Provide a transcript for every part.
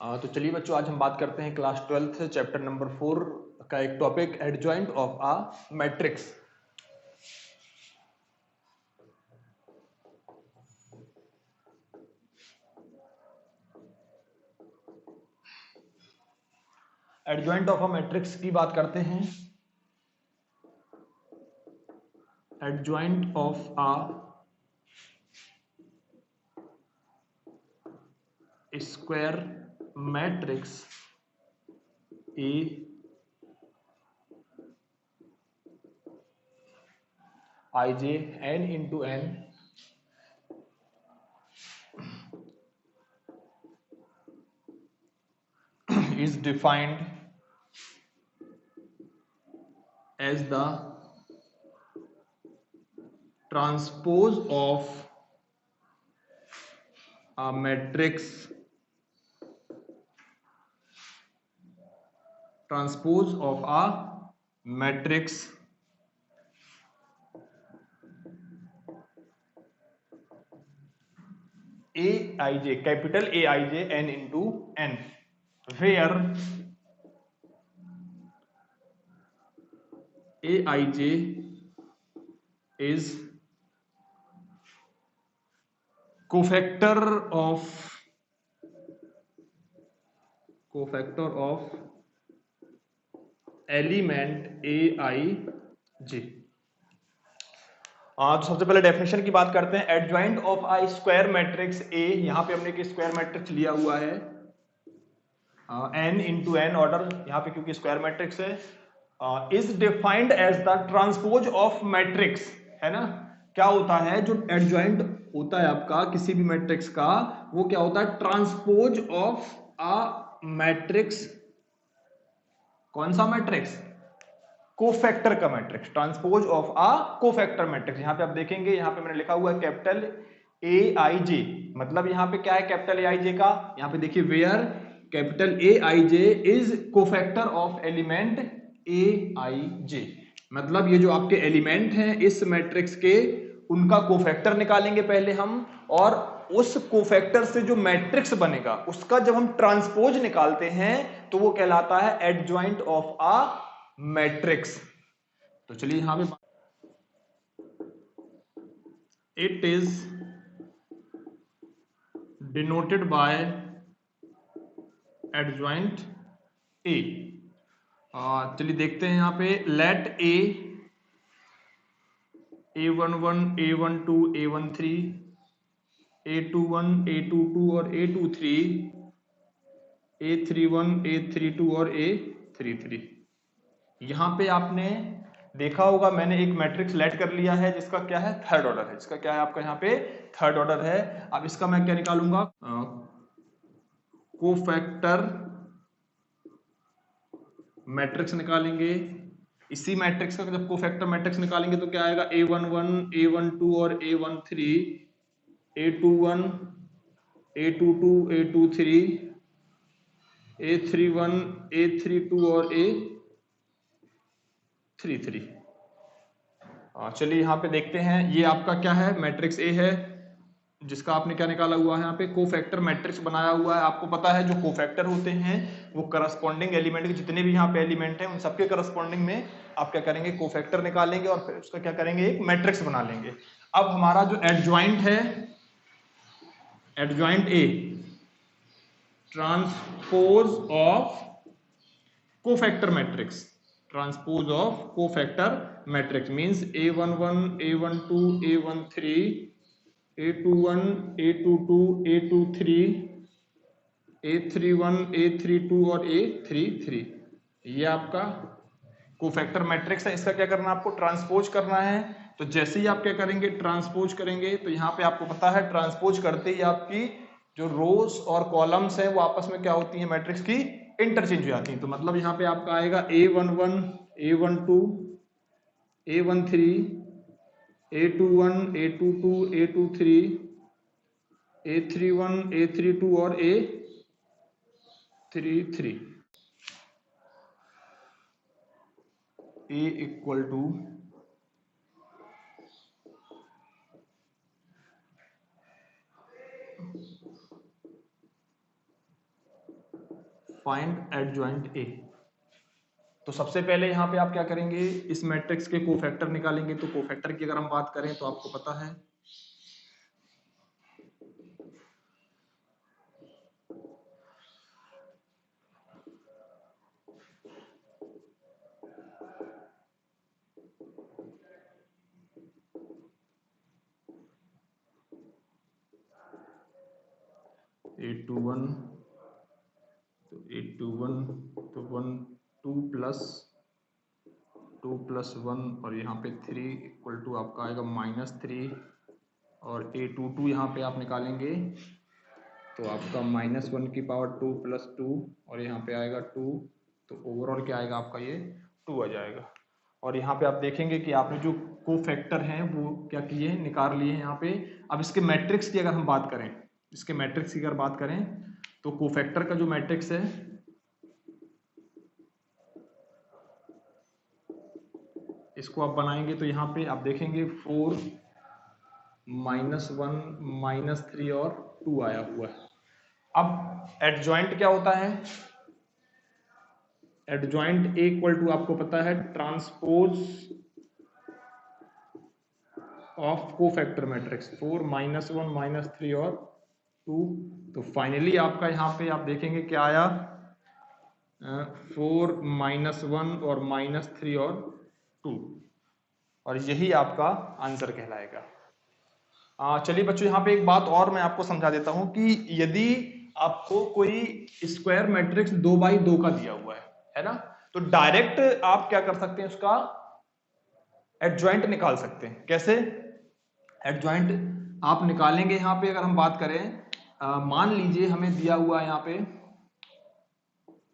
तो चलिए बच्चों, आज हम बात करते हैं क्लास 12th चैप्टर नंबर 4 का एक topic, adjoint of a matrix. Adjoint of a matrix की बात करते हैं। Adjoint of a square matrix A I J N into N is defined as the transpose of a matrix Aij, capital Aij n into n, where Aij is cofactor of element Aij। तो सबसे पहले definition की बात करते हैं। Adjoint of I square matrix ए, यहां पे हमने एक स्क्वायर मैट्रिक्स लिया हुआ है n इंटू एन ऑर्डर, यहां पे क्योंकि स्क्वायर मैट्रिक्स है। Is defined as the transpose of matrix, है ना। क्या होता है जो एडजॉइंट होता है आपका किसी भी मैट्रिक्स का, वो क्या होता है? Transpose of a matrix. कौन सा मैट्रिक्स? कोफैक्टर का matrix, transpose of a cofactor matrix. यहां पे आप देखेंगे, यहां पे मैंने लिखा हुआ है कैपिटल ए आई जे, मतलब यहां पे क्या है कैपिटल ए आई जे का? यहां पे देखिए where capital A I J is cofactor of element A I J, मतलब ये जो आपके एलिमेंट हैं इस मैट्रिक्स के, उनका कोफैक्टर निकालेंगे पहले हम, और उस कोफैक्टर से जो मैट्रिक्स बनेगा उसका जब हम ट्रांसपोज निकालते हैं तो वो कहलाता है एडजॉइंट ऑफ अ मैट्रिक्स। तो चलिए यहां पे it is denoted by adjoint A. चलिए देखते हैं यहां पे, late A11 A12 A13 A21 A22 और A23 A31 A32 और A33। यहां पे आपने देखा होगा मैंने एक मैट्रिक्स लेट कर लिया है जिसका क्या है? थर्ड ऑर्डर है। जिसका क्या है आपका यहाँ पे? थर्ड ऑर्डर है। अब इसका मैं क्या निकालूंगा? कोफैक्टर मैट्रिक्स निकालेंगे। इसी मैट्रिक्स का जब कोफैक्टर मैट्रिक्स निकालेंगे तो क्या आएगा? A11 A12 और A13 A21 A22 A23 A31 A32 और A33। चलिए यहाँ पे देखते हैं, ये आपका क्या है? मैट्रिक्स ए है, जिसका आपने क्या निकाला हुआ है? यहाँ पे कोफैक्टर मैट्रिक्स बनाया हुआ है। आपको पता है जो कोफैक्टर होते हैं वो करस्पॉन्डिंग एलिमेंट के, जितने भी यहाँ पे एलिमेंट हैं उन सबके करस्पॉन्डिंग में आप क्या करेंगे? कोफैक्टर निकालेंगे और फिर उसका क्या करेंगे? एक मैट्रिक्स बना लेंगे। अब हमारा जो एडजॉइंट है, adjoint A, transpose of cofactor matrix, transpose of cofactor matrix means A11 A12 A13 A21 A22 A23 A31 A32 और A33, ये आपका कोफैक्टर मैट्रिक्स है। इसका क्या करना है? आपको ट्रांसपोज करना है। तो जैसे ही आप क्या करेंगे? ट्रांसपोज करेंगे, तो यहाँ पे आपको पता है ट्रांसपोज करते ही आपकी जो रोज और कॉलम्स है वो आपस में क्या होती है? मैट्रिक्स की इंटरचेंज हो जाती है। तो मतलब यहाँ पे आपका आएगा A11 A12 A13 A21 A22 A23 A31 A32 और A33। A equal to find adjoint A. तो सबसे पहले यहाँ पे आप क्या करेंगे, इस मैट्रिक्स के कोफैक्टर निकालेंगे। तो कोफैक्टर की अगर हम बात करें तो आपको पता है 8 to 1, तो 8 to 1 तो 1 2 प्लस 1 और यहाँ पे 3 इक्वल टू आपका आएगा -3 और a22 यहाँ पे आप निकालेंगे तो आपका -1 की पावर 2 + 2 और यहाँ पे आएगा 2, तो ओवरऑल क्या आएगा आपका ये 2 आ जाएगा। और यहाँ पे आप देखेंगे कि आपने जो कोफैक्टर हैं वो क्या किए हैं, निकाल लिए हैं यहाँ पे। अब इसके मैट्रिक्स की अगर हम बात करें, इसके मैट्रिक्स की अगर बात करें तो कोफैक्टर का जो मैट्रिक्स है इसको आप बनाएंगे तो यहाँ पे आप देखेंगे 4 -1 -3 और 2 आया हुआ है। अब एडजॉइंट क्या होता है, एडजॉइंट ए इक्वल टू आपको पता है ट्रांसपोज ऑफ कोफैक्टर मैट्रिक्स 4 -1 -3 और 2। तो फाइनली आपका यहाँ पे आप देखेंगे क्या आया, 4 -1 और -3 और 2, और यही आपका आंसर कहलाएगा। चलिए बच्चों यहाँ पे एक बात और मैं आपको समझा देता हूं कि यदि आपको कोई स्क्वायर मैट्रिक्स 2x2 का दिया हुआ है ना, तो डायरेक्ट आप क्या कर सकते हैं, उसका एडजॉइंट निकाल सकते हैं। कैसे एडजॉइंट आप निकालेंगे, यहाँ पे अगर हम बात करें मान लीजिए हमें दिया हुआ है यहाँ पे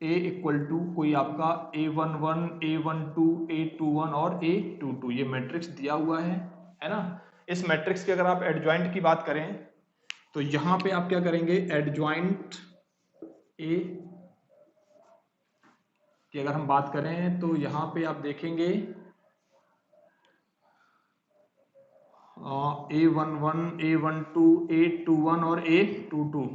a इक्वल टू कोई आपका a11 a12 a21 और a22, ये मैट्रिक्स दिया हुआ है ना। इस मैट्रिक्स की अगर आप एडजॉइंट की बात करें तो यहां पे आप क्या करेंगे, एडजॉइंट ए की अगर हम बात करें तो यहां पे आप देखेंगे a11 a12 a21 और a22।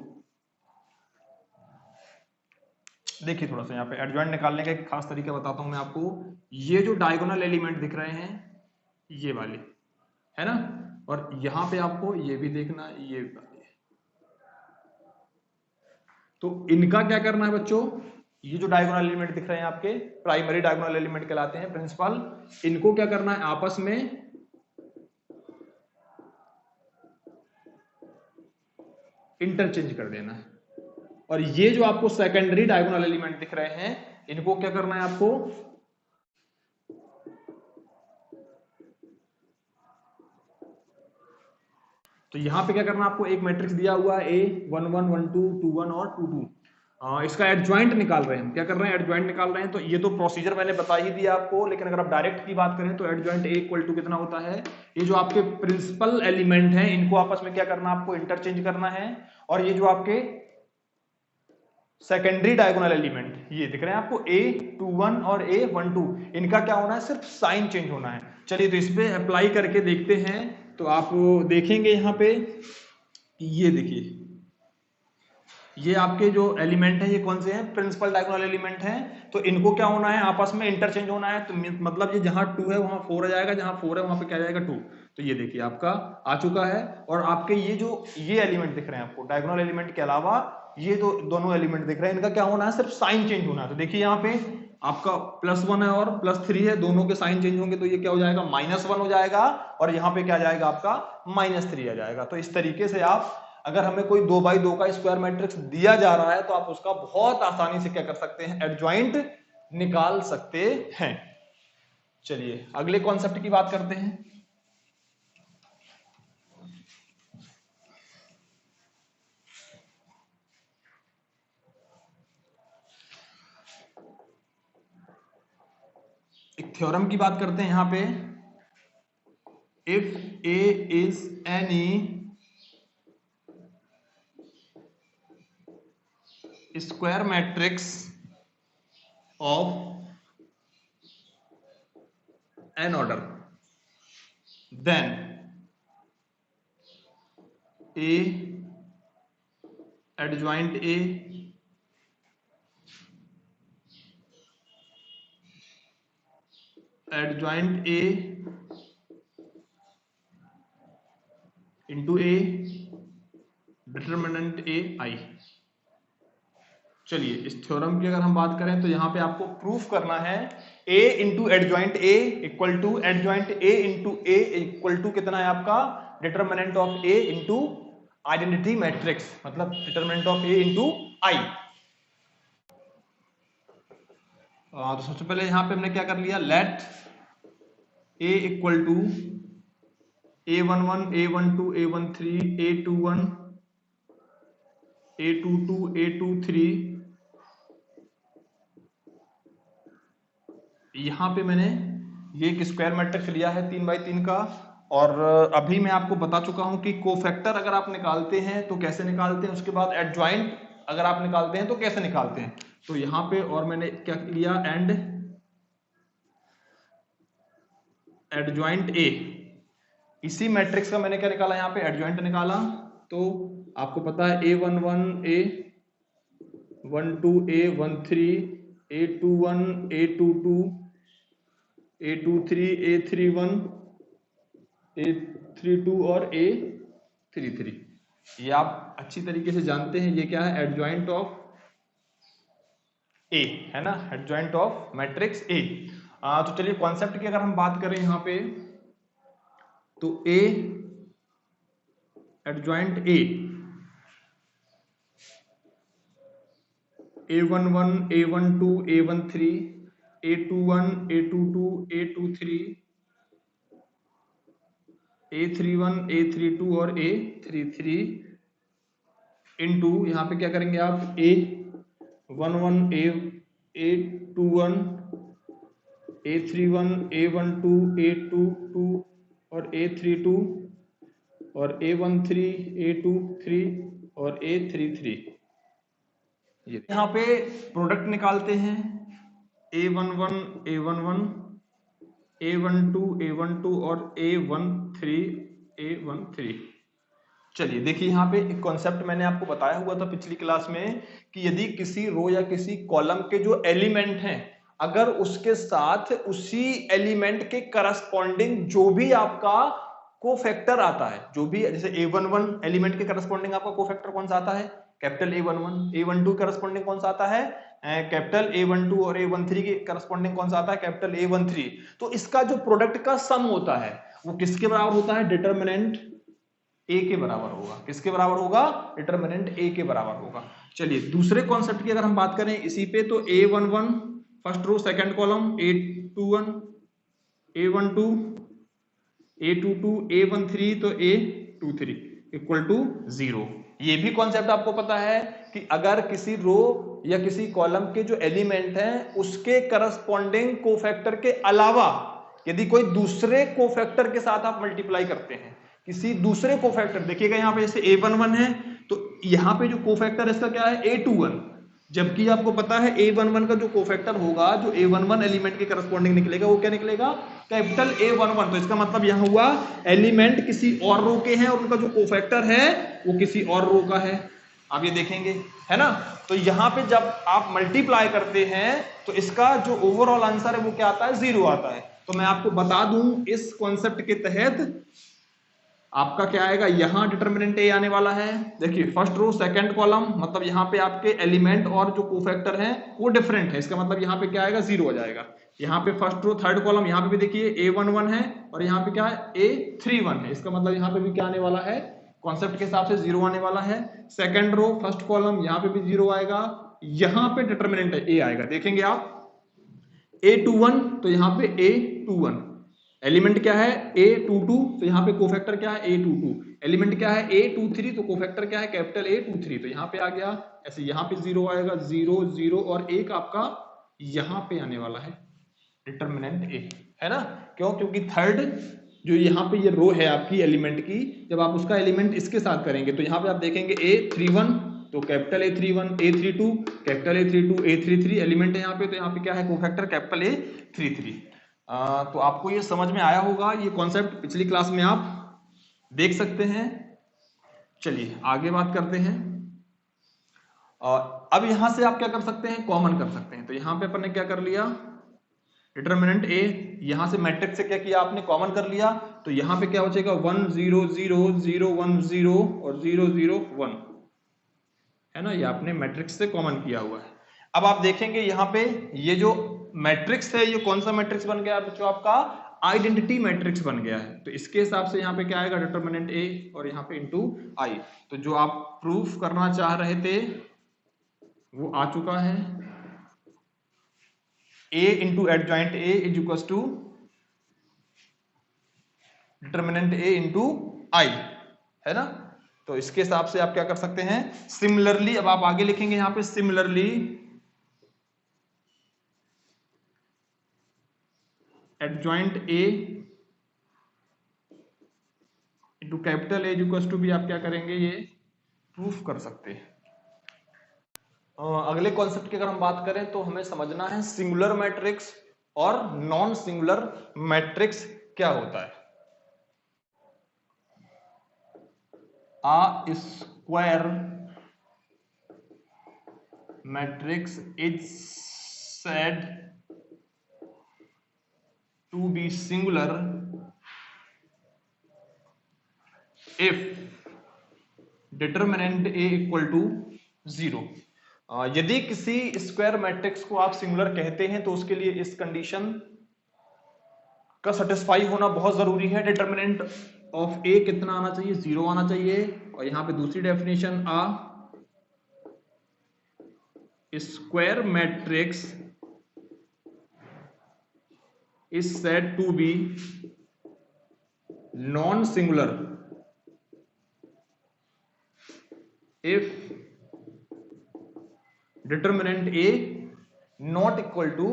देखिए थोड़ा सा यहाँ पे एडजॉइंट निकालने का एक खास तरीका बताता हूं मैं आपको। ये जो डायगोनल एलिमेंट दिख रहे हैं ये वाले है ना, और यहां पे आपको ये भी देखना, ये वाले, तो इनका क्या करना है बच्चों, ये जो डायगोनल एलिमेंट दिख रहे हैं आपके प्राइमरी डायगोनल एलिमेंट कहलाते हैं प्रिंसिपल, इनको क्या करना है आपस में इंटरचेंज कर देना है। और ये जो आपको सेकेंडरी डायगोनल एलिमेंट दिख रहे हैं इनको क्या करना है आपको, तो यहां पे क्या करना है आपको, एक मैट्रिक्स दिया हुआ है A11 12 21 और 22, इसका एडजॉइंट निकाल रहे हैं। क्या कर रहे हैं, एडजॉइंट निकाल रहे हैं। तो ये तो प्रोसीजर मैंने बता ही दिया आपको, लेकिन अगर आप डायरेक्ट की बात करें तो एडजॉइंट A इक्वल टू कितना होता है, ये जो आपके प्रिंसिपल एलिमेंट हैं इनको आपस में क्या करना, आपको इंटरचेंज करना है। और ये जो आपके सेकेंडरी डायगोनल एलिमेंट ये दिख रहे हैं आपको A21 और A12, इनका क्या होना है, सिर्फ साइन चेंज होना है। चलिए तो इस पे अप्लाई करके देखते हैं। तो आप देखेंगे यहां पे, ये देखिए ये आपके जो एलिमेंट है ये कौन से हैं, प्रिंसिपल डायगोनल एलिमेंट हैं। तो इनको क्या होना है, आपस में इंटरचेंज होना है। तो मतलब ये जहां 2 है वहां 4 आ जाएगा, जहां 4 है वहां पे क्या आ जाएगा 2। तो ये देखिए आपका आ चुका है। और आपके ये जो ये एलिमेंट दिख रहे हैं आपको डायगोनल एलिमेंट के अलावा, ये तो दोनों एलिमेंट दिख रहे हैं, इनका क्या होना है, सिर्फ साइन चेंज होना है। तो देखिए यहाँ पे आपका +1 है और +3 है, दोनों के साइन चेंज होंगे तो ये क्या हो जाएगा, -1 हो जाएगा, और यहाँ पे क्या जाएगा आपका -3 आ जाएगा। तो इस तरीके से आप अगर हमें कोई 2x2 का स्क्वायर मैट्रिक्स दिया जा रहा है तो आप उसका बहुत आसानी से क्या कर सकते हैं, एडजॉइंट निकाल सकते हैं। चलिए अगले कॉन्सेप्ट की बात करते हैं। एक थ्योरम की बात करते हैं यहां पे, इफ A इज any square matrix of n order, then A adjoint A adjoint A into A determinant A I. चलिए इस थ्योरम की अगर हम बात करें तो यहां पे आपको प्रूफ करना है a into adjoint A equal to adjoint A into A equal to कितना है आपका determinant of A into identity matrix, मतलब determinant of A into I. तो सबसे पहले यहां पे हमने क्या कर लिया, late a equal to a11 a12 a13 a21 a22 a23। यहां पे मैंने ये एक स्क्वायर मैट्रिक्स लिया है 3x3 का, और अभी मैं आपको बता चुका हूं कि कोफैक्टर अगर आप निकालते हैं तो कैसे निकालते हैं, उसके बाद एडजॉइंट अगर आप निकालते हैं तो कैसे निकालते हैं। तो यहां पे और मैंने क्या लिया, एंड एडजॉइंट ए, इसी मैट्रिक्स का मैंने क्या निकाला, यहां पे एडजॉइंट निकाला। तो आपको पता है a11 a12 a13 a21 a22 a23 a31 a32 और a33, ये आप अच्छी तरीके से जानते हैं। ये क्या है, एडजॉइंट ऑफ ए, है ना, एडजॉइंट ऑफ मैट्रिक्स ए। तो चलिए कॉन्सेप्ट की अगर हम बात करें यहां पे, तो ए adjoint a11 a12 a13 a21 a22 a23 a31 a32 और a33 इनटू यहां पे क्या करेंगे आप, a11 a21 a31 a12 a22 और a32 और a13 a23 और a33। यहां पे प्रोडक्ट निकालते हैं, a11 a11 a12 a12 और a13 चलिए देखिए यहां पे एक कॉन्सेप्ट मैंने आपको बताया हुआ था पिछली क्लास में कि यदि किसी रो या किसी कॉलम के जो एलिमेंट हैं, अगर उसके साथ उसी एलिमेंट के करस्पॉन्डिंग जो भी आपका कोफैक्टर आता है, जो भी जैसे a11 एलिमेंट के करस्पॉन्डिंग आपका कोफैक्टर कौन सा आता है, कैपिटल A11, A12 करस्पॉन्डिंग कौन सा आता है, कैपिटल A12 और A13 के करस्पॉन्डिंग कौन सा आता है, कैपिटल A13। तो इसका जो प्रोडक्ट का सम होता है वो किसके बराबर होता है, डिटरमिनेंट ए के बराबर होगा। किसके बराबर होगा, डिटरमिनेंट ए के बराबर होगा। चलिए दूसरे कॉन्सेप्ट की अगर हम बात करें इसी पे, तो A11 first row second column, A21 A12 A22 A13 तो A23 इक्वल टू 0। ये भी कॉन्सेप्ट आपको पता है कि अगर किसी रो या किसी कॉलम के जो एलिमेंट हैं उसके करस्पॉन्डिंग कोफैक्टर के अलावा यदि कोई दूसरे कोफैक्टर के साथ आप मल्टीप्लाई करते हैं, किसी दूसरे कोफैक्टर, देखिएगा यहां पे जैसे A11 है तो यहां पे जो कोफैक्टर इसका क्या है, A21, जबकि आपको पता है A11 का जो कोफैक्टर होगा, जो A11 एलिमेंट के करस्पॉन्डिंग निकलेगा वो क्या निकलेगा, कैपिटल A11। तो इसका मतलब यहां हुआ एलिमेंट किसी और रो के हैं और उनका जो कोफैक्टर है वो किसी और रो का है। आप ये देखेंगे, है ना। तो यहां पे जब आप मल्टीप्लाई करते हैं तो इसका जो ओवरऑल आंसर है वो क्या आता है, 0 आता है। तो मैं आपको बता दूं इस कॉन्सेप्ट के तहत आपका क्या आएगा, यहां डिटरमिनेंट ए आने वाला है। देखिए फर्स्ट रो सेकंड कॉलम, मतलब यहां पे आपके एलिमेंट और जो कोफैक्टर हैं वो डिफरेंट है, इसका मतलब यहां पे क्या आएगा, 0 आ जाएगा। यहां पे फर्स्ट रो थर्ड कॉलम, यहां पे भी देखिए A11 है और यहां पे क्या है, A31 है, इसका मतलब यहां पे भी क्या आने वाला है, कॉन्सेप्ट के हिसाब से 0 आने वाला है। सेकंड रो फर्स्ट कॉलम, यहां पे भी 0 आएगा, यहां पे डिटरमिनेंट ए आएगा। देखेंगे आप A21 तो यहां पे A21, एलिमेंट क्या है A22 तो यहां पे कोफैक्टर क्या है A22, एलिमेंट क्या है A23 तो कोफैक्टर क्या है कैपिटल A23, तो यहां पे आ गया। ऐसे यहां पे 0 आएगा, 0 0 और 1 आपका यहां पे आने वाला है डिटरमिनेंट ए, है ना। क्यों, क्योंकि थर्ड जो यहाँ पे ये रो है आपकी एलिमेंट की, जब आप उसका एलिमेंट इसके साथ करेंगे तो यहाँ पे आप देखेंगे A31 तो capital A31, A32 capital A32, A33 element है यहाँ पे, तो यहाँ पे क्या है, कोफैक्टर कैपिटल A33। तो आपको ये समझ में आया होगा, ये कॉन्सेप्ट पिछली क्लास में आप देख सकते हैं। चलिए आगे बात करते हैं। अब यहां से आप क्या कर सकते हैं, कॉमन कर सकते हैं। तो यहां पे अपन ने क्या कर लिया, डिटर्मिनेंट ए, यहां से मैट्रिक्स से क्या किया आपने, कॉमन कर लिया, तो यहां पे क्या बचेगा 1 0 0 0 1 0 और 0 0 1 है ना, ये आपने मैट्रिक्स से कॉमन किया हुआ है। अब आप देखेंगे यहाँ पे ये जो मैट्रिक्स है ये कौन सा मैट्रिक्स बन गया बच्चों, आपका आइडेंटिटी मैट्रिक्स बन गया है। तो इसके हिसाब से यहाँ पे क्या आएगा, डिटर्मिनेंट ए और यहाँ पे इनटू आई। तो जो आप प्रूफ करना चाह रहे थे वो आ चुका है, a into adjoint A is equal to determinant a into I, है ना। तो इसके हिसाब से आप क्या कर सकते हैं, सिमिलरली, अब आप आगे लिखेंगे यहां पे similarly adjoint a into capital A equal to भी आप क्या करेंगे, ये प्रूफ कर सकते हैं। अगले कॉन्सेप्ट की अगर हम बात करें तो हमें समझना है सिंगुलर मैट्रिक्स और नॉन सिंगुलर मैट्रिक्स क्या होता है। A square matrix is said to be singular if determinant A equal to 0। यदि किसी स्क्वायर मैट्रिक्स को आप सिंगुलर कहते हैं तो उसके लिए इस कंडीशन का सेटिस्फाई होना बहुत जरूरी है। डिटर्मिनेंट ऑफ ए कितना आना चाहिए, 0 आना चाहिए। और यहां पे दूसरी definition, a square matrix is said to be non-singular if determinant A not equal to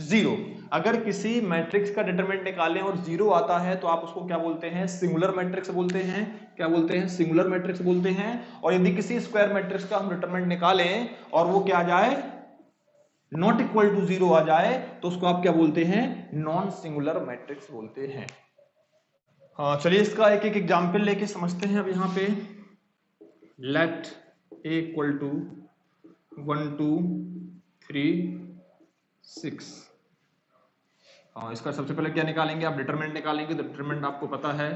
0। अगर किसी मैट्रिक्स का डिटरमिनेंट निकालें और 0 आता है तो आप उसको क्या बोलते हैं, सिंगुलर मैट्रिक्स बोलते हैं। क्या बोलते हैं, सिंगुलर मैट्रिक्स बोलते हैं। और यदि किसी स्क्वायर मैट्रिक्स का हम डिटरमिनेंट निकालें और वो क्या आ जाए, नॉट इक्वल टू 0 आ जाए, तो उसको आप क्या बोलते हैं, नॉन सिंगुलर मैट्रिक्स बोलते हैं। हाँ, चलिए इसका एक एक एग्जाम्पल लेके समझते हैं। अब यहाँ पे लेट ए इक्वल टू 1 2 3 6। इसका सबसे पहले क्या निकालेंगे, आप डिटरमिनेंट निकालेंगे। तो डिटरमिनेंट आपको पता है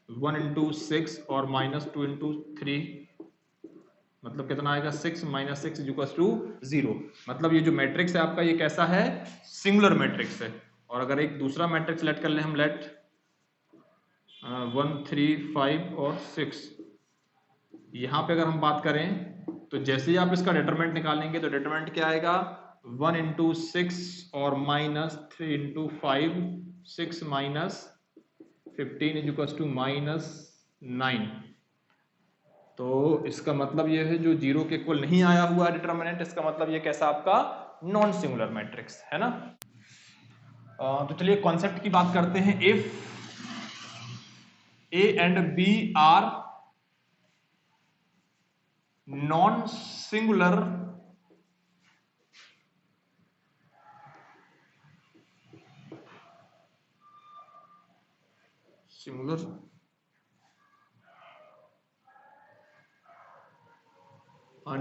1 इंटू 6 और -2 इंटू 3, मतलब कितना आएगा, 6 - 6 इज इक्वल टू 0। मतलब ये जो मैट्रिक्स है आपका ये कैसा है, सिंगुलर मैट्रिक्स है। और अगर एक दूसरा मैट्रिक्स लेट कर ले हम, लेट 1 3 5 और 6, यहां पे अगर हम बात करें तो जैसे ही आप इसका डिटरमिनेंट निकालेंगे तो डिटरमिनेंट क्या आएगा, 1 इंटू 6 और -3 इंटू 5, 6 - 15 इज इक्वल टू -9। तो इसका मतलब ये है जो 0 के इक्वल नहीं आया हुआ डिटरमिनेंट, इसका मतलब ये कैसा आपका नॉन सिंगुलर मैट्रिक्स है ना। तो चलिए कॉन्सेप्ट की बात करते हैं। If A and B are non singular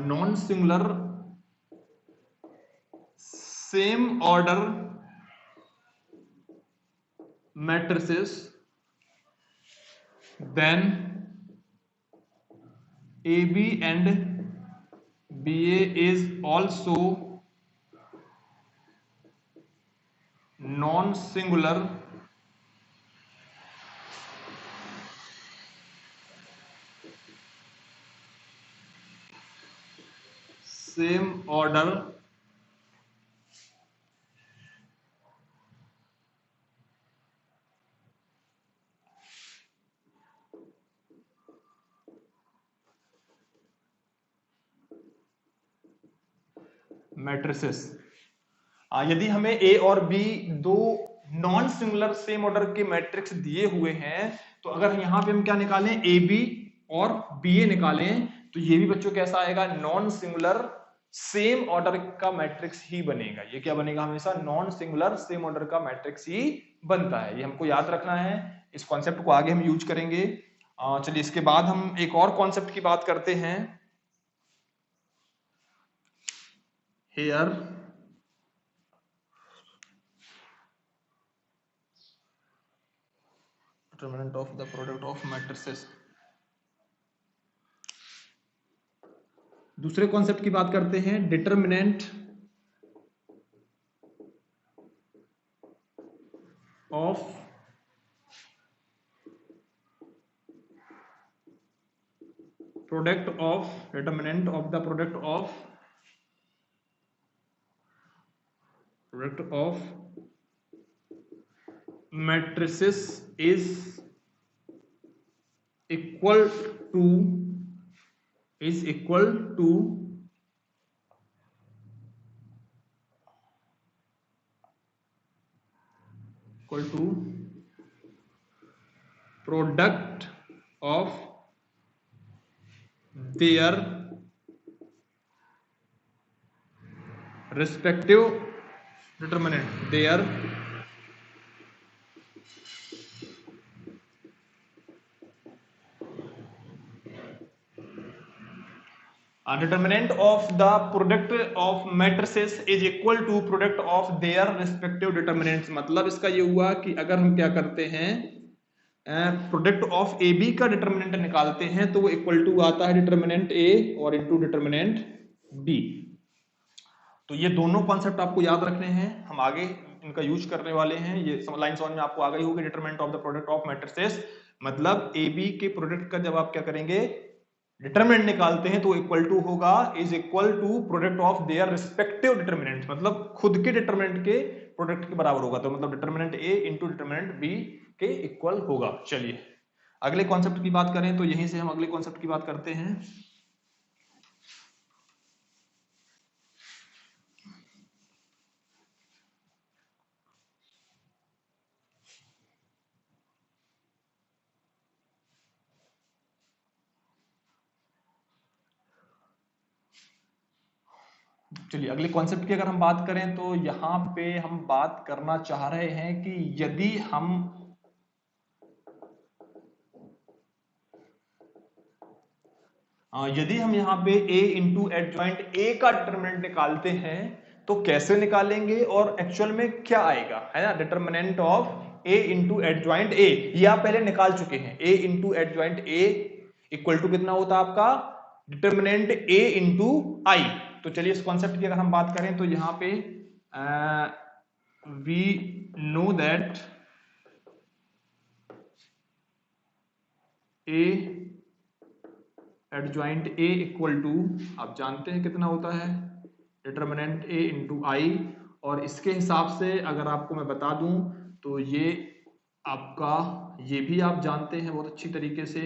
non-singular same order matrices, then AB and BA is also non-singular same order matrices. यदि हमें ए और बी दो नॉन सिंगुलर सेम ऑर्डर के मैट्रिक्स दिए हुए हैं तो अगर यहां पे हम क्या निकालें, ए बी और बी ए निकालें, तो ये भी बच्चों कैसा आएगा, नॉन सिंगुलर सेम ऑर्डर का मैट्रिक्स ही बनेगा। ये क्या बनेगा, हमेशा नॉन सिंगुलर सेम ऑर्डर का मैट्रिक्स ही बनता है। ये हमको याद रखना है, इस कॉन्सेप्ट को आगे हम यूज करेंगे। चलिए इसके बाद हम एक और कॉन्सेप्ट की बात करते हैं। Here determinant of the product of matrices. दूसरे कॉन्सेप्ट की बात करते हैं, determinant of determinant of the product of matrices is equal to product of their respective determinant, determinant of the product of matrices is equal to product of their respective determinants। मतलब इसका ये हुआ कि अगर हम क्या करते हैं, प्रोडक्ट ऑफ ए बी का डिटरमिनेंट निकालते हैं तो वो इक्वल टू आता है डिटरमिनेंट ए और इनटू डिटरमिनेंट बी। तो ये दोनों कॉन्सेप्ट आपको याद रखने हैं, हम आगे इनका यूज करने वाले हैं। ये लाइन समझ में आपको आ गई होगी। Determinant of the product of matrices मतलब ए बी के प्रोडक्ट का जब आप क्या करेंगे, डिटरमिनेंट निकालते हैं तो इक्वल टू होगा is equal to product of their respective determinant, मतलब खुद के डिटरमिनेंट के प्रोडक्ट के बराबर होगा। तो मतलब determinant A into determinant B के इक्वल होगा। चलिए अगले कॉन्सेप्ट की बात करें तो यहीं से हम अगले कॉन्सेप्ट की बात करते हैं। चलिए अगले कॉन्सेप्ट की अगर हम बात करें तो यहां पे हम बात करना चाह रहे हैं कि यदि हम यहां पे a इंटू एडजॉइंट a का डिटरमिनेंट निकालते हैं तो कैसे निकालेंगे और एक्चुअल में क्या आएगा, है ना। Determinant of a into adjoint a ये आप पहले निकाल चुके हैं। a into adjoint a equal to कितना होता है आपका, डिटरमिनेंट a इंटू i। तो चलिए इस कॉन्सेप्ट की अगर हम बात करें तो यहां पे we know that a adjoint a equal to, आप जानते हैं कितना होता है, डिटरमिनेंट a इंटू आई। और इसके हिसाब से अगर आपको मैं बता दूं तो ये आपका, ये भी आप जानते हैं बहुत अच्छी तरीके से।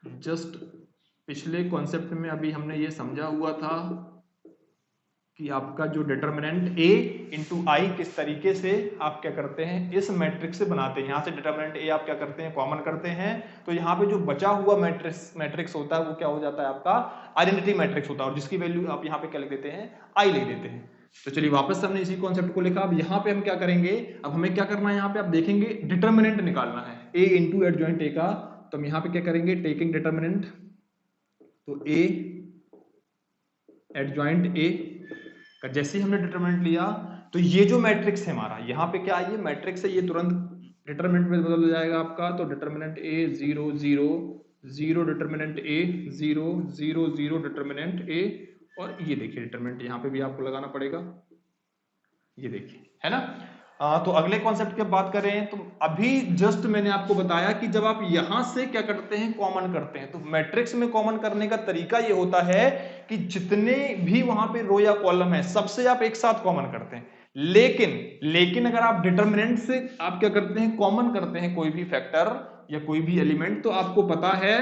जस्ट पिछले कॉन्सेप्ट में अभी हमने ये समझा हुआ था कि आपका जो डिटरमिनेंट a इंटू आई किस तरीके से आप क्या करते हैं, इस मैट्रिक्स से बनाते हैं। यहाँ से डिटरमिनेंट a आप क्या करते हैं, कॉमन करते हैं। तो यहाँ पे जो बचा हुआ मैट्रिक्स होता है वो क्या हो जाता है आपका, आइडेंटिटी मैट्रिक्स होता है, और जिसकी वैल्यू आप यहाँ पे क्या लिख देते हैं, i लिख देते हैं। तो चलिए वापस हमने इसी कॉन्सेप्ट को लिखा। अब यहाँ पे हम क्या करेंगे, अब हमें क्या करना है, यहाँ पे आप देखेंगे डिटरमिनेंट निकालना है a इंटू एडजॉइंट a का। तो हम यहाँ पे क्या करेंगे, टेकिंग डिटरमिनेंट, तो a एडजॉइंट a का जैसे ही हमने डिटरमिनेंट लिया तो ये जो मैट्रिक्स है हमारा, यहाँ पे क्या ये मैट्रिक्स है, ये तुरंत डिटरमिनेंट में बदल जाएगा आपका। तो determinant a 0 0 0, determinant a 0 0 0, determinant a, और ये देखिए डिटरमिनेंट यहाँ पे भी आपको लगाना पड़ेगा, ये देखिए, है ना। तो अगले कॉन्सेप्ट की बात करें तो अभी जस्ट मैंने आपको बताया कि जब आप यहां से क्या करते हैं, कॉमन करते हैं। तो मैट्रिक्स में कॉमन करने का तरीका ये होता है कि जितने भी वहां पे रो या कॉलम है सबसे आप एक साथ कॉमन करते हैं। लेकिन अगर आप डिटरमिनेंट से आप क्या करते हैं, कॉमन करते हैं कोई भी फैक्टर या कोई भी एलिमेंट, तो आपको पता है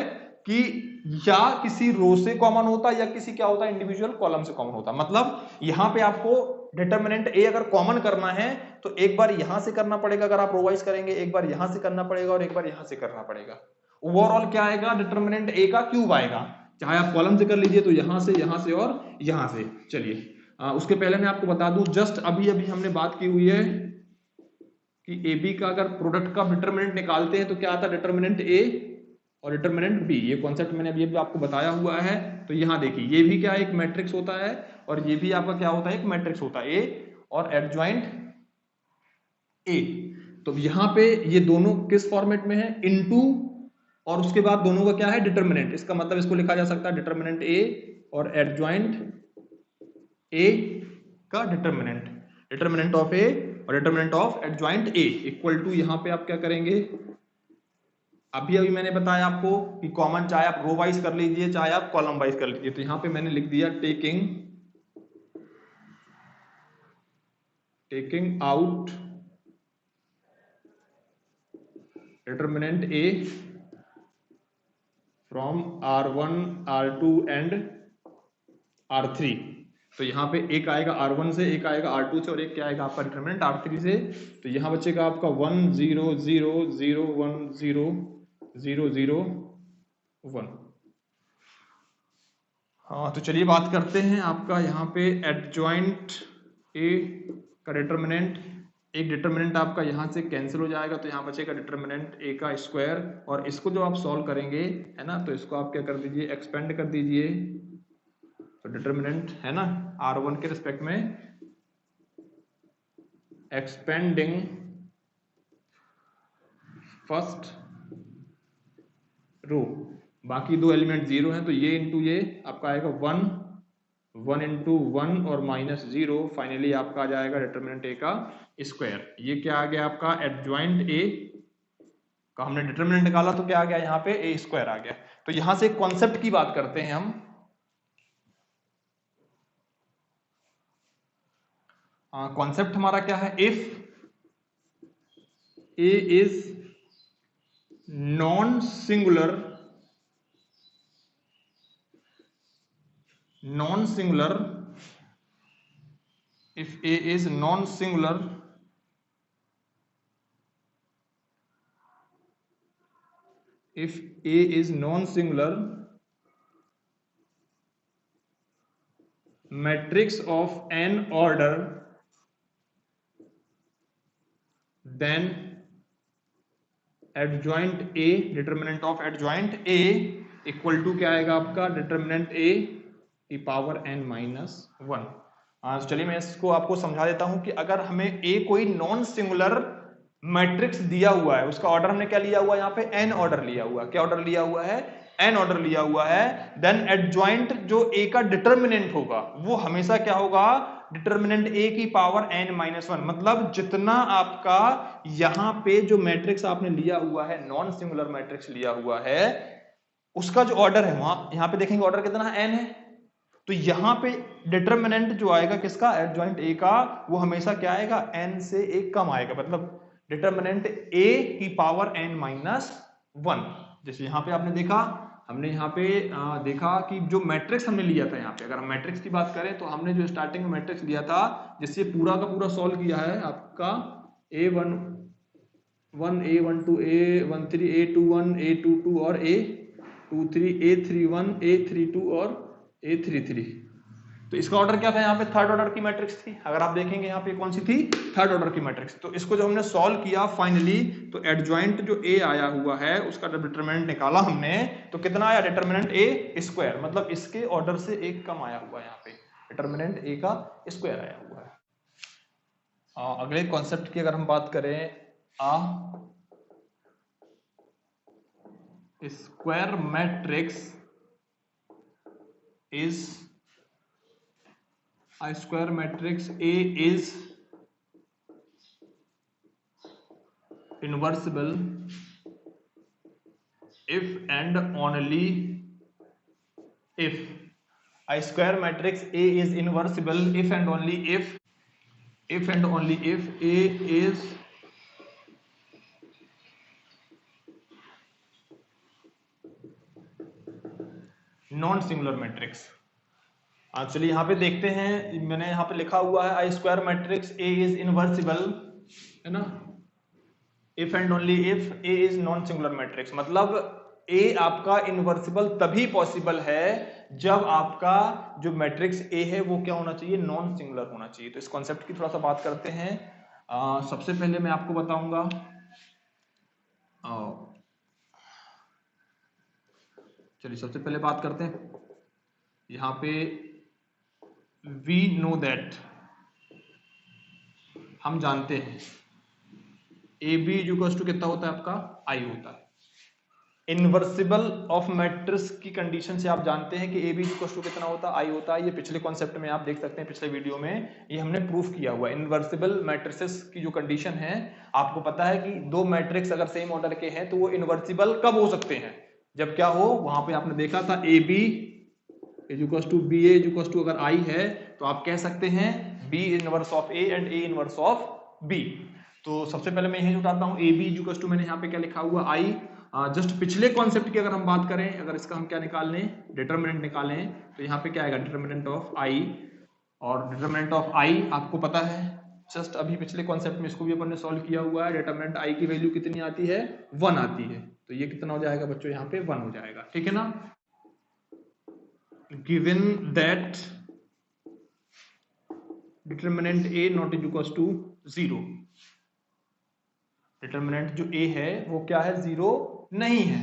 कि या किसी रो से कॉमन होता है या किसी क्या होता है, इंडिविजुअल कॉलम से कॉमन होता है। मतलब यहां पे आपको डिटरमिनेंट a अगर कॉमन करना है तो एक बार यहां से करना पड़ेगा, अगर आप रो वाइज करेंगे एक बार यहां से करना पड़ेगा और एक बार यहां से करना पड़ेगा। ओवरऑल क्या आएगा, डिटरमिनेंट a का क्यूब आएगा। चाहे आप कॉलम से कर लीजिए तो यहां से और यहां से। चलिए उसके पहले मैं आपको बता दूं, जस्ट अभी हमने बात की हुई है कि ए बी का अगर प्रोडक्ट का डिटरमिनेंट निकालते हैं तो क्या आता है, डिटरमिनेंट a और डिटरमिनेंट b। ये कॉन्सेप्ट मैंने अभी आपको बताया हुआ है। तो यहां देखिए ये भी क्या एक मैट्रिक्स होता है और ये भी आपका क्या होता है, एक मैट्रिक्स होता है, a और एडजॉइंट a। तो यहाँ पे ये दोनों किस फॉर्मेट में है, इनटू, और उसके बाद दोनों का क्या है, डिटर्मिनेंट। इसका मतलब इसको लिखा जा सकता है डिटर्मिनेंट ए और एडजॉइंट ए का डिटर्मिनेंट, डिटर्मिनेंट ऑफ ए और determinant of adjoint A equal to, यहां पे आप क्या करेंगे, अभी अभी मैंने बताया आपको कि कॉमन चाहे आप रो वाइज कर लीजिए चाहे आप कॉलम वाइज कर लीजिए। तो यहां पे मैंने लिख दिया taking out determinant A from R1 R2 and R3। तो यहाँ पे एक आएगा R1 से, एक आएगा R2 से और एक क्या आएगा आपका डिटर्मिनेंट R3 से। तो यहाँ बचेगा आपका 1 0 0 0 1 0 0 0 1। हाँ तो चलिए बात करते हैं आपका यहाँ पे एडजॉइंट ए का डिटर्मिनेंट। एक डिटर्मिनेंट आपका यहाँ से कैंसिल हो जाएगा तो यहाँ बचेगा डिटर्मिनेंट ए का स्क्वायर, और इसको जो आप सॉल्व करेंगे है ना, तो इसको आप क्या कर दीजिए, एक्सपेंड कर दीजिए। तो डिटर्मिनेंट है ना R1 के रिस्पेक्ट में एक्सपेंडिंग फर्स्ट रो, बाकी दो एलिमेंट जीरो हैं तो ये इंटू ये आपका आएगा 1 1 इंटू 1 और माइनस 0, फाइनली आपका आ जाएगा डिटर्मिनेंट ए का स्क्वायर। ये क्या आ गया आपका एडजॉइंट ए का हमने डिटर्मिनेंट निकाला तो क्या आ गया यहाँ पे ए स्क्वायर आ गया। तो यहां से कॉन्सेप्ट की बात करते हैं हम। कॉन्सेप्ट हमारा क्या है, if A is non singular if A is non-singular matrix of n order, then adjoint A, determinant of adjoint A equal to क्या आएगा आपका डिटर्मिनेंट A की पावर n माइनस 1। चलिए मैं इसको आपको समझा देता हूं कि अगर हमें A कोई नॉन सिंगुलर मैट्रिक्स दिया हुआ है, उसका ऑर्डर हमने क्या लिया हुआ है, यहाँ पे n ऑर्डर लिया हुआ है। क्या ऑर्डर लिया हुआ है, n ऑर्डर लिया हुआ है। देन एडजॉइंट जो A का डिटर्मिनेंट होगा वो हमेशा क्या होगा, डिटर्मिनेंट A की पावर n माइनस 1। मतलब जितना आपका यहाँ पे जो मैट्रिक्स आपने लिया हुआ है, नॉन सिंगुलर मैट्रिक्स लिया हुआ है, उसका जो ऑर्डर है वहां यहाँ पे देखेंगे ऑर्डर कितना है, n है। तो यहां पे डिटर्मिनेंट जो आएगा किसका, एडजॉइंट ए का, वो हमेशा क्या आएगा, n से एक कम आएगा। मतलब डिटर्मिनेंट a की पावर n माइनस 1। जैसे यहाँ पे आपने देखा, हमने यहाँ पे देखा कि जो मैट्रिक्स हमने लिया था, यहाँ पे अगर हम मैट्रिक्स की बात करें तो हमने जो स्टार्टिंग में मैट्रिक्स लिया था जिससे पूरा का पूरा सॉल्व किया है आपका A11 A12 A13 A21 A22 और A23 A31 A32 और A33। तो इसका ऑर्डर क्या था, यहाँ पे थर्ड ऑर्डर की मैट्रिक्स थी। अगर आप देखेंगे यहाँ पे कौन सी थी, थर्ड ऑर्डर की मैट्रिक्स। तो इसको जब हमने सॉल्व किया फाइनली, तो एडजॉइंट जो A आया हुआ है उसका जब डिटर्मिनेंट निकाला हमने तो कितना आया, डिटर्मिनेंट A स्क्वायर। मतलब इसके ऑर्डर से एक कम आया हुआ है, यहाँ पे डिटर्मिनेंट A का स्क्वायर आया हुआ है। अगले कॉन्सेप्ट की अगर हम बात करें, square matrix is a square matrix A is inversible if and only if a square matrix A is inversible if and only if A is non singular matrix. चलिए यहाँ पे देखते हैं, मैंने यहाँ पे लिखा हुआ है आई स्क्वायर मैट्रिक्स ए इज इनवर्सिबल, है ना, if and only if A is non singular matrix. मतलब ए आपका इनवर्सिबल तभी पॉसिबल है जब आपका जो मैट्रिक्स ए है वो क्या होना चाहिए, नॉन सिंगुलर होना चाहिए। तो इस कॉन्सेप्ट की थोड़ा सा बात करते हैं। सबसे पहले मैं आपको बताऊंगा, चलिए सबसे पहले बात करते हैं यहाँ पे, वी नो दैट, हम जानते हैं ए बी इक्वल्स टू कितना होता है आपका आई होता है। इनवर्सिबल ऑफ मैट्रिक्स की कंडीशन से आप जानते हैं कि ए बी इक्वल्स टू कितना होता है आई होता है। ये पिछले कॉन्सेप्ट में आप देख सकते हैं, पिछले वीडियो में ये हमने प्रूफ किया हुआ है। इनवर्सिबल मैट्रिसेस की जो कंडीशन है, आपको पता है कि दो मैट्रिक्स अगर सेम ऑर्डर के हैं तो वो इनवर्सिबल कब हो सकते हैं, जब क्या हो, वहां पे आपने देखा था A B equals to B A equals to अगर आई है तो आप कह सकते हैं B inverse of A and A inverse of B. तो सबसे पहले मैं यही उठाता हूं, ए बी इक्वल्स टू मैंने यहाँ पे क्या लिखा हुआ आई। जस्ट पिछले कॉन्सेप्ट की अगर हम बात करें, अगर इसका हम क्या निकाल लें, डिटरमिनेंट निकालें, तो यहाँ पे क्या आएगा डिटरमिनेंट ऑफ आई। और डिटरमिनेंट ऑफ आई आपको पता है, जस्ट अभी पिछले कॉन्सेप्ट में इसको भी अपन ने सॉल्व किया हुआ है। डिटरमिनेंट आई की वैल्यू कितनी आती है, 1 आती है। तो ये कितना हो जाएगा बच्चों, यहाँ पे 1 हो जाएगा, ठीक है ना। given that determinant a not equals to 0, determinant जो a है वो क्या है, 0 नहीं है।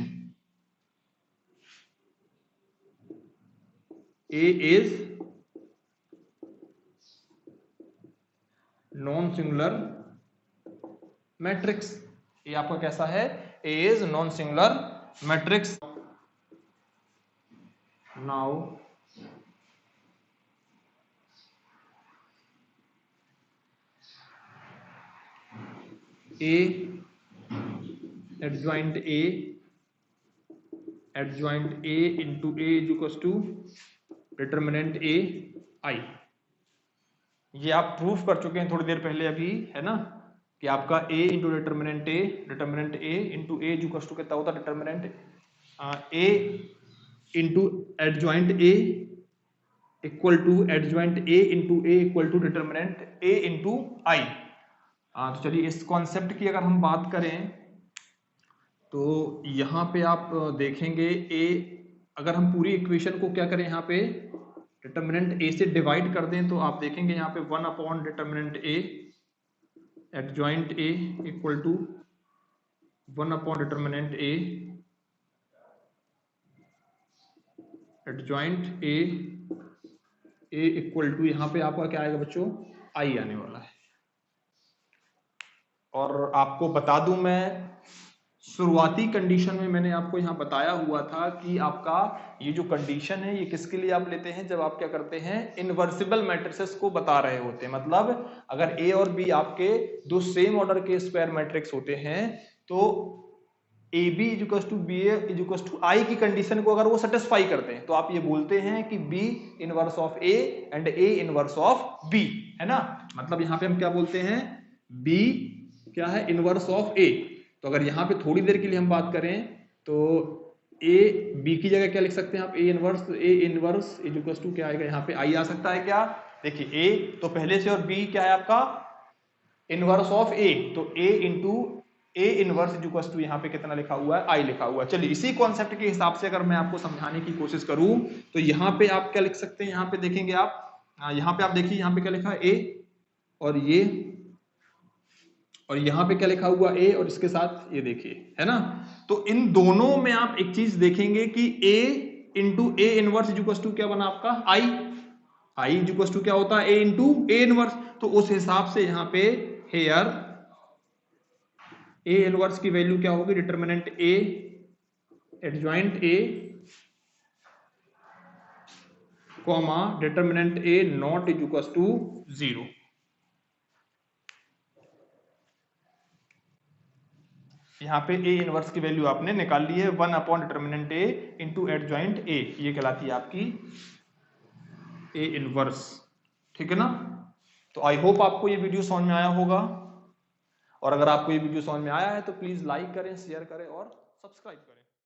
a is non singular matrix. ये आपका कैसा है, a is non singular matrix. Now A adjoint A into A is equals to determinant A I। ये आप प्रूफ कर चुके हैं थोड़ी देर पहले अभी, है ना, कि आपका A into determinant A into A equals to कितना होता है, determinant A into adjoint A equal to adjoint A into A equal to determinant A into I। तो चलिए इस कॉन्सेप्ट की अगर हम बात करें तो यहाँ पे आप देखेंगे A, अगर हम पूरी इक्वेशन को क्या करें, यहाँ पे डिटरमिनेंट A से डिवाइड कर दें तो आप देखेंगे यहाँ पे 1 upon determinant A adjoint A equal to 1 upon determinant A adjoint A equal to, यहाँ पे आपका क्या आएगा बच्चों, I आने वाला है। और आपको बता दूं, मैं शुरुआती कंडीशन में मैंने आपको यहां बताया हुआ था कि आपका ये जो कंडीशन है ये किसके लिए आप लेते हैं, जब आप क्या करते हैं, इनवर्सिबल मैट्रिसेस को बता रहे होते हैं। मतलब अगर ए और बी आपके दो सेम ऑर्डर के स्क्वायर मैट्रिक्स होते हैं तो A B equals to B A equals to I की कंडीशन को अगर वो सेटिस्फाई करते हैं तो आप ये बोलते हैं कि B inverse of A and A inverse of B, है ना। मतलब यहाँ पे हम क्या बोलते हैं, बी क्या है, इनवर्स ऑफ ए। तो अगर यहाँ पे थोड़ी देर के लिए हम बात करें तो ए बी की जगह क्या लिख सकते हैं आप, ए इनवर्स इक्वल्स टू क्या आएगा, यहाँ पे आई आ सकता है क्या, देखिए ए तो पहले से और बी क्या है आपका इनवर्स ऑफ ए, तो A into A inverse equals to यहाँ पे कितना लिखा हुआ है, आई लिखा हुआ है। चलिए इसी कॉन्सेप्ट के हिसाब से अगर मैं आपको समझाने की कोशिश करूं तो यहाँ पे आप क्या लिख सकते हैं, यहाँ पे देखेंगे आप, यहाँ पे आप देखिए यहाँ पे क्या लिखा है ए और ये, और यहाँ पे क्या लिखा हुआ ए और इसके साथ ये देखिए, है ना। तो इन दोनों में आप एक चीज देखेंगे कि A into A inverse equals to क्या बना आपका आई इक्वल्स टू क्या होता है, ए इंटू ए इनवर्स। तो उस हिसाब से यहाँ पे हेयर ए इनवर्स की वैल्यू क्या होगी, determinant A adjoint A comma determinant A not equals to 0। यहाँ पे ए इनवर्स की वैल्यू आपने निकाल ली है, 1 upon determinant A into adjoint ए, ये कहलाती है आपकी ए इनवर्स, ठीक है ना। तो आई होप आपको ये वीडियो समझ में आया होगा, और अगर आपको ये वीडियो समझ में आया है तो प्लीज लाइक करें, शेयर करें और सब्सक्राइब करें।